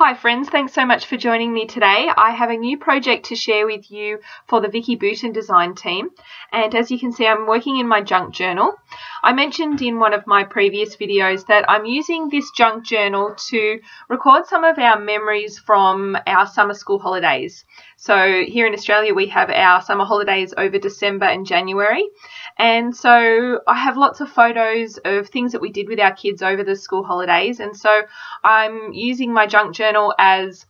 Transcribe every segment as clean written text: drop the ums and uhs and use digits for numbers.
Hi friends, thanks so much for joining me today. I have a new project to share with you for the Vicki Boutin design team, and as you can see I'm working in my junk journal. I mentioned in one of my previous videos that I'm using this junk journal to record some of our memories from our summer school holidays. So here in Australia we have our summer holidays over December and January, and so I have lots of photos of things that we did with our kids over the school holidays, and so I'm using my junk journal as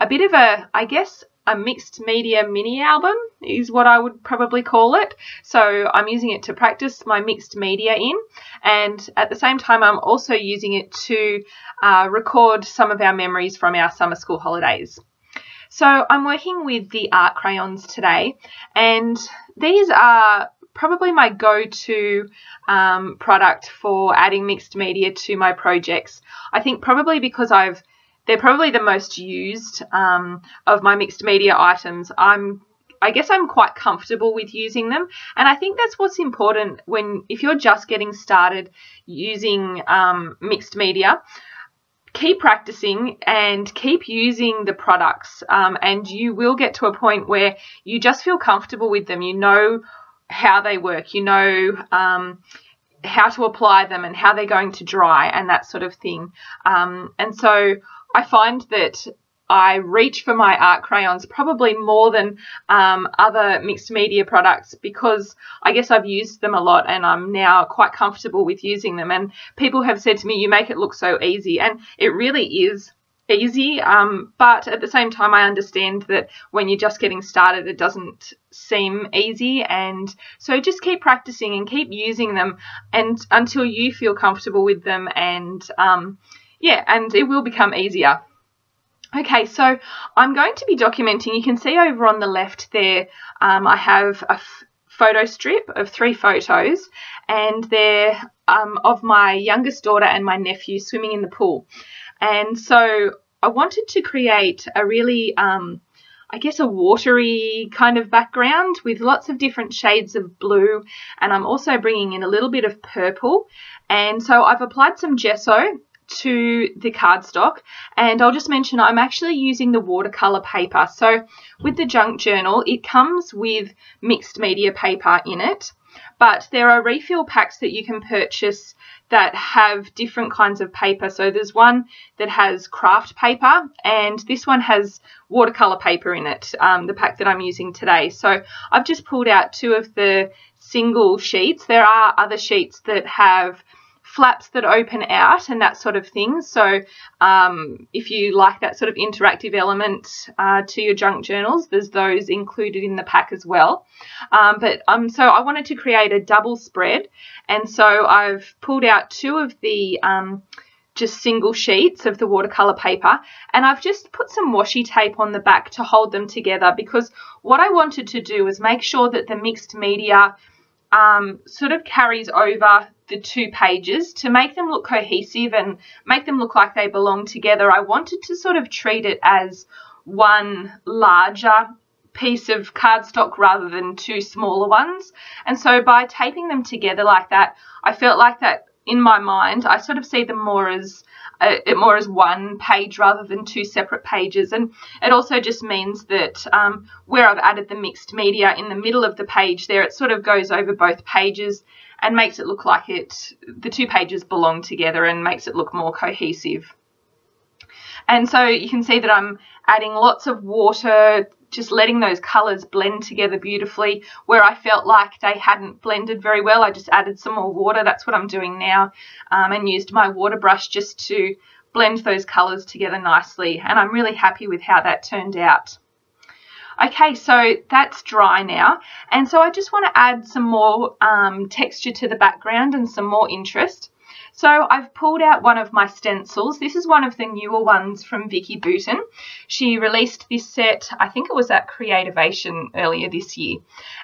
a bit of a mixed media mini album is what I would probably call it. So I'm using it to practice my mixed media in, and at the same time I'm also using it to record some of our memories from our summer school holidays. So I'm working with the art crayons today, and these are probably my go-to product for adding mixed media to my projects. I think probably because they're probably the most used of my mixed media items. I guess I'm quite comfortable with using them, and I think that's what's important if you're just getting started using mixed media. Keep practicing and keep using the products, and you will get to a point where you just feel comfortable with them. You know how they work, you know how to apply them and how they're going to dry and that sort of thing. And so I find that I reach for my art crayons probably more than other mixed media products, because I guess I've used them a lot and I'm now quite comfortable with using them. And people have said to me, you make it look so easy, and it really is easy, but at the same time I understand that when you're just getting started it doesn't seem easy, and so just keep practicing and keep using them and until you feel comfortable with them, and and it will become easier. Okay, so I'm going to be documenting. You can see over on the left there I have a photo strip of 3 photos, and they're of my youngest daughter and my nephew swimming in the pool. And so I wanted to create a really, I guess, a watery kind of background with lots of different shades of blue, and I'm also bringing in a little bit of purple. And so I've applied some gesso to the cardstock, and I'll just mention I'm actually using the watercolor paper. So with the junk journal it comes with mixed media paper in it, but there are refill packs that you can purchase that have different kinds of paper. So there's one that has craft paper, and this one has watercolor paper in it, the pack that I'm using today. So I've just pulled out 2 of the single sheets. There are other sheets that have flaps that open out and that sort of thing. So if you like that sort of interactive element to your junk journals, there's those included in the pack as well. So I wanted to create a double spread, and so I've pulled out 2 of the just single sheets of the watercolor paper, and I've just put some washi tape on the back to hold them together, because what I wanted to do was make sure that the mixed media sort of carries over the 2 pages to make them look cohesive and make them look like they belong together. I wanted to sort of treat it as one larger piece of cardstock rather than 2 smaller ones. And so by taping them together like that, I felt like that in my mind I sort of see them more as one page rather than 2 separate pages. And it also just means that where I've added the mixed media in the middle of the page there, it sort of goes over both pages and makes it look like the 2 pages belong together and makes it look more cohesive. And so you can see that I'm adding lots of water, just letting those colours blend together beautifully. Where I felt like they hadn't blended very well, I just added some more water. That's what I'm doing now, and used my water brush just to blend those colours together nicely, and I'm really happy with how that turned out. Okay, so that's dry now, and so I just want to add some more texture to the background and some more interest. So I've pulled out one of my stencils. This is one of the newer ones from Vicki Boutin. She released this set, I think it was at Creativation earlier this year.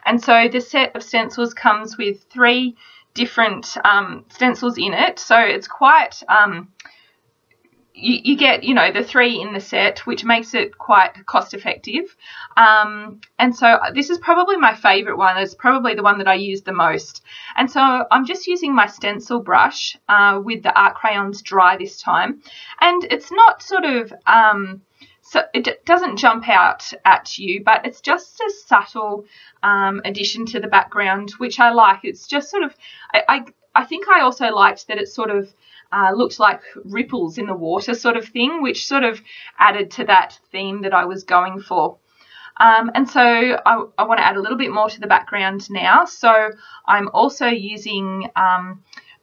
And so the set of stencils comes with 3 different stencils in it. So it's quite, you get, you know, the 3 in the set, which makes it quite cost effective. And so this is probably my favourite one. It's probably the one that I use the most. And so I'm just using my stencil brush with the art crayons dry this time. And it's not sort of, so it doesn't jump out at you, but it's just a subtle addition to the background, which I like. It's just sort of, I think I also liked that it sort of looked like ripples in the water sort of thing, which sort of added to that theme that I was going for. And so I want to add a little bit more to the background now. So I'm also using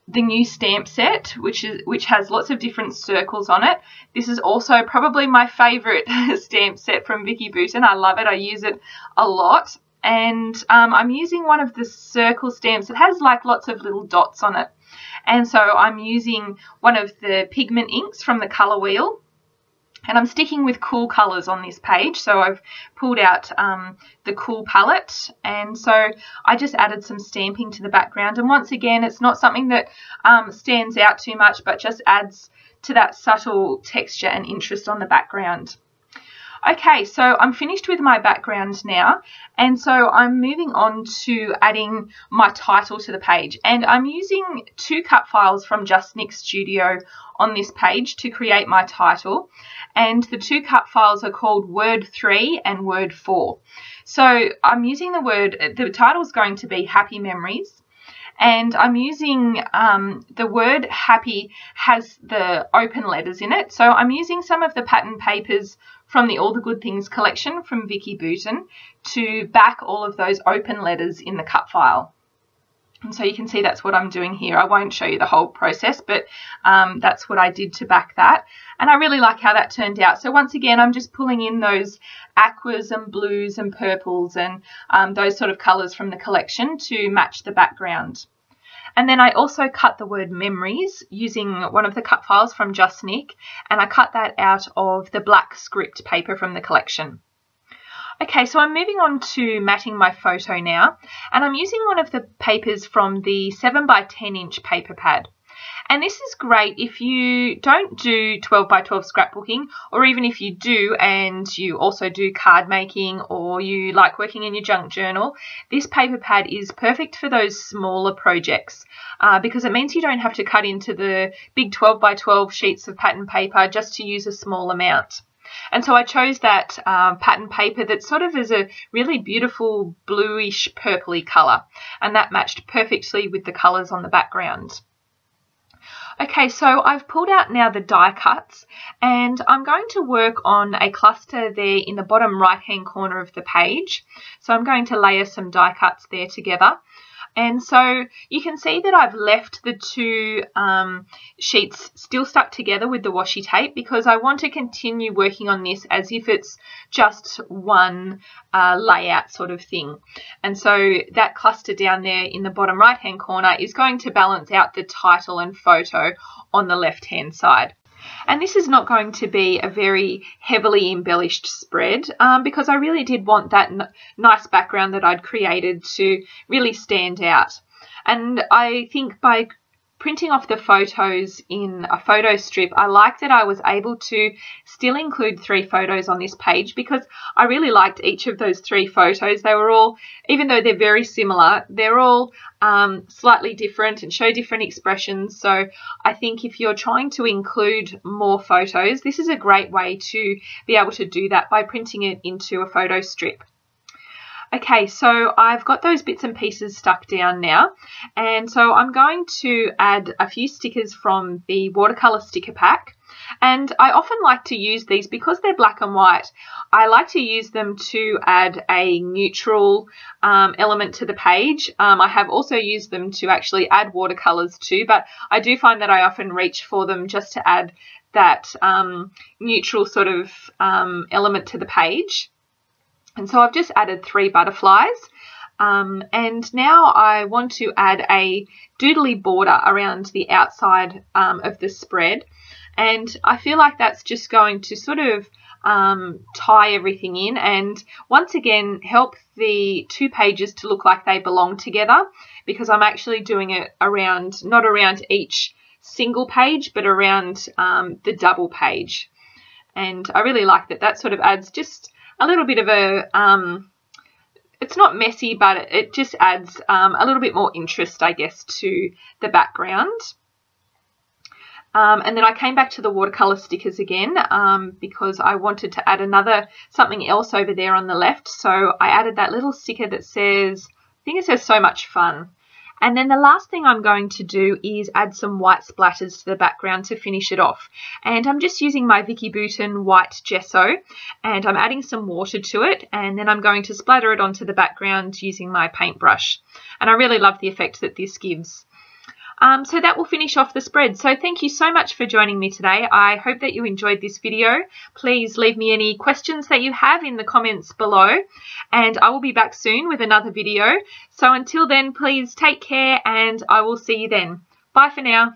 the new stamp set, which has lots of different circles on it. This is also probably my favourite stamp set from Vicki Boutin. I love it. I use it a lot. And I'm using one of the circle stamps. It has like lots of little dots on it. And so I'm using one of the pigment inks from the colour wheel. And I'm sticking with cool colours on this page. So I've pulled out the cool palette. And so I just added some stamping to the background. And once again, it's not something that stands out too much, but just adds to that subtle texture and interest on the background. Okay, so I'm finished with my background now, and so I'm moving on to adding my title to the page. And I'm using 2 cut files from Just Nick Studio on this page to create my title. And the 2 cut files are called Word 3 and Word 4. So I'm using the title is going to be Happy Memories. And I'm using the word happy has the open letters in it. So I'm using some of the pattern papers from the All the Good Things collection from Vicki Boutin to back all of those open letters in the cut file. And so you can see that's what I'm doing here. I won't show you the whole process, but that's what I did to back that. And I really like how that turned out. So once again, I'm just pulling in those aquas and blues and purples and those sort of colours from the collection to match the background. And then I also cut the word memories using one of the cut files from Just Nick, and I cut that out of the black script paper from the collection. Okay, so I'm moving on to matting my photo now, and I'm using one of the papers from the 7 by 10 inch paper pad. And this is great if you don't do 12 by 12 scrapbooking, or even if you do and you also do card making or you like working in your junk journal. This paper pad is perfect for those smaller projects because it means you don't have to cut into the big 12 by 12 sheets of pattern paper just to use a small amount. And so I chose that pattern paper that sort of is a really beautiful bluish purpley colour, and that matched perfectly with the colours on the background. Okay, so I've pulled out now the die cuts, and I'm going to work on a cluster there in the bottom right hand corner of the page. So I'm going to layer some die cuts there together. And so you can see that I've left the 2 sheets still stuck together with the washi tape because I want to continue working on this as if it's just one layout sort of thing. And so that cluster down there in the bottom right hand corner is going to balance out the title and photo on the left hand side. And this is not going to be a very heavily embellished spread because I really did want that nice background that I'd created to really stand out. And I think by printing off the photos in a photo strip, I like that I was able to still include 3 photos on this page because I really liked each of those 3 photos. They were all, even though they're very similar, they're all slightly different and show different expressions. So I think if you're trying to include more photos, this is a great way to be able to do that by printing it into a photo strip. Okay, so I've got those bits and pieces stuck down now, and so I'm going to add a few stickers from the watercolour sticker pack. And I often like to use these because they're black and white. I like to use them to add a neutral element to the page. I have also used them to actually add watercolours too, but I do find that I often reach for them just to add that neutral sort of element to the page. And so I've just added 3 butterflies, and now I want to add a doodly border around the outside of the spread, and I feel like that's just going to sort of tie everything in and once again help the 2 pages to look like they belong together, because I'm actually doing it around, not around each single page, but around the double page. And I really like that. That sort of adds just a little bit of a, it's not messy, but it just adds a little bit more interest, I guess, to the background. And then I came back to the watercolor stickers again because I wanted to add something else over there on the left. So I added that little sticker that says, I think it says "so much fun." And then the last thing I'm going to do is add some white splatters to the background to finish it off. And I'm just using my Vicki Boutin white gesso, and I'm adding some water to it, and then I'm going to splatter it onto the background using my paintbrush. And I really love the effect that this gives. So that will finish off the spread. So thank you so much for joining me today. I hope that you enjoyed this video. Please leave me any questions that you have in the comments below, and I will be back soon with another video. So until then, please take care, and I will see you then. Bye for now.